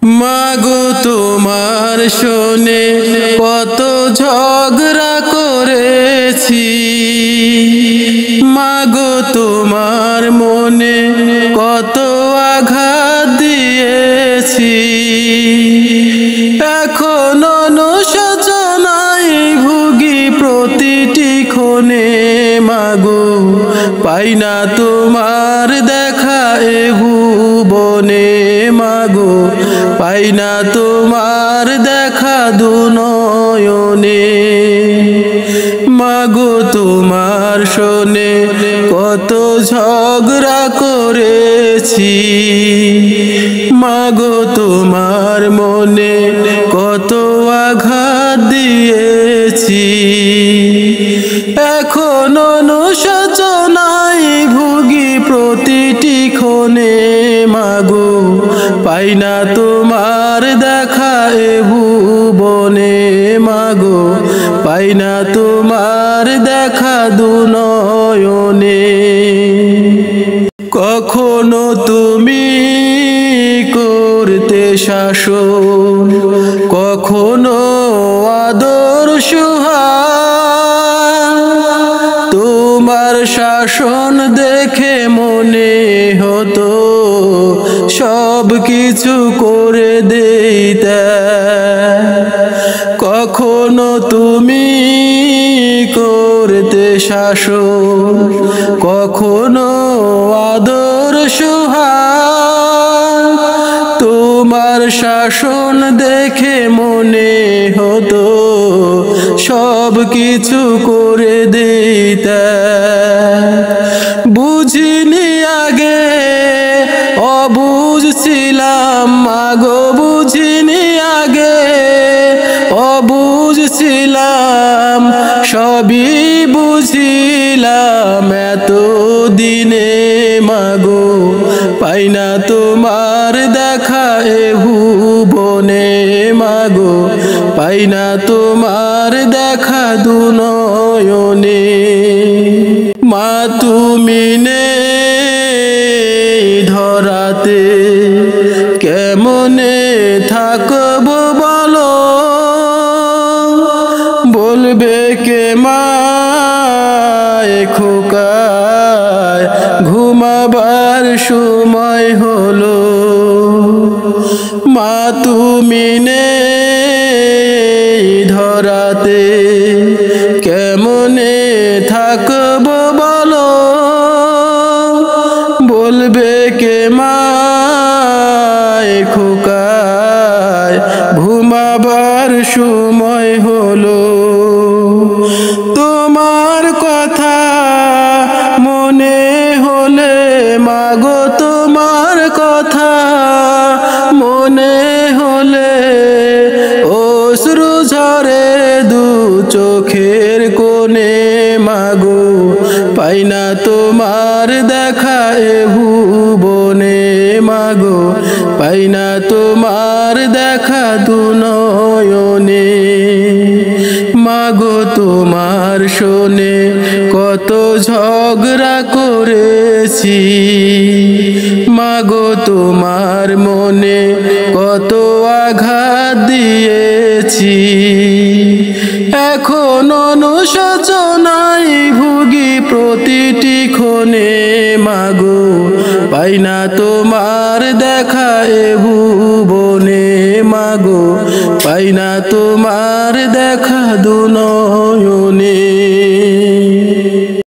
মাগো তোমার শোনে কত ঝগড়া করেছি, মাগো তোমার মনে কত আঘাত দিয়েছি। এখন অনুশোচনায় ভুগি প্রতিটি ক্ষণে, মাগো পাই না তোমার দেখা এ ভুবনে, মাগো পাই না তোমার দেখা দুনয়নে। মাগো তোমার শোনে কত ঝগড়া করেছি, মাগো তোমার মনে কত আঘাত দিয়েছি। এখন অনুশোচনায় ভুগি প্রতিটি ক্ষণে, মাগো পাই না তোমার দেখা এ ভুবনে, মাগো পাই না তোমার দেখা দুনয়নে। কখনো তুমি করতে শাসন, কখনো আদর সুহাগ, তোমার শাসন দেখে মনে হতো সব কিছু করে দিতে। কখনো তুমি করতে শাসন, কখনো আদর সুহাগ, তোমার শাসন দেখে মনে হতো সব কিছু করে দিতে। বুঝিনি আগে অবুঝ ছিলাম, মাগো বুঝিনি আগে অবুঝ ছিলাম, সবই বুঝিলাম এত দিনে, মাগো পাই না তোমার দেখা এ ভুবনে, মাগো পাই না তোমার দেখা দুনয়নে। মা তুমি নেই ধরাতে কেমনে থাকবো বলো, বলবে কে মায় খোকায় ঘুমাবার সময় হলো। মা তুমি নেই ধরাতে কেমনে থাকবো বলো, বলবে কে মায় খোকায় ঘুমাবার সময় হলো। তোমার কথা মনে হলে, মাগো তোমার কথা মনে হলে অশ্রু ঝরে দু চোখের কোণে, মাগো পাই না তোমার দেখা এ ভুবনে, মাগো পাই না তোমার দেখা দুনয়নে। মাগো তোমার শোনে কত ঝগড়া করেছি, মাগো তোমার মনে কত আঘাত দিয়েছি। এখন অনুশোচনায় ভুগি প্রতিটি ক্ষণে, মাগো পাই না তোমার দেখা এ ভুবনে, মাগো পাই না তোমার দেখা দুনয়নে।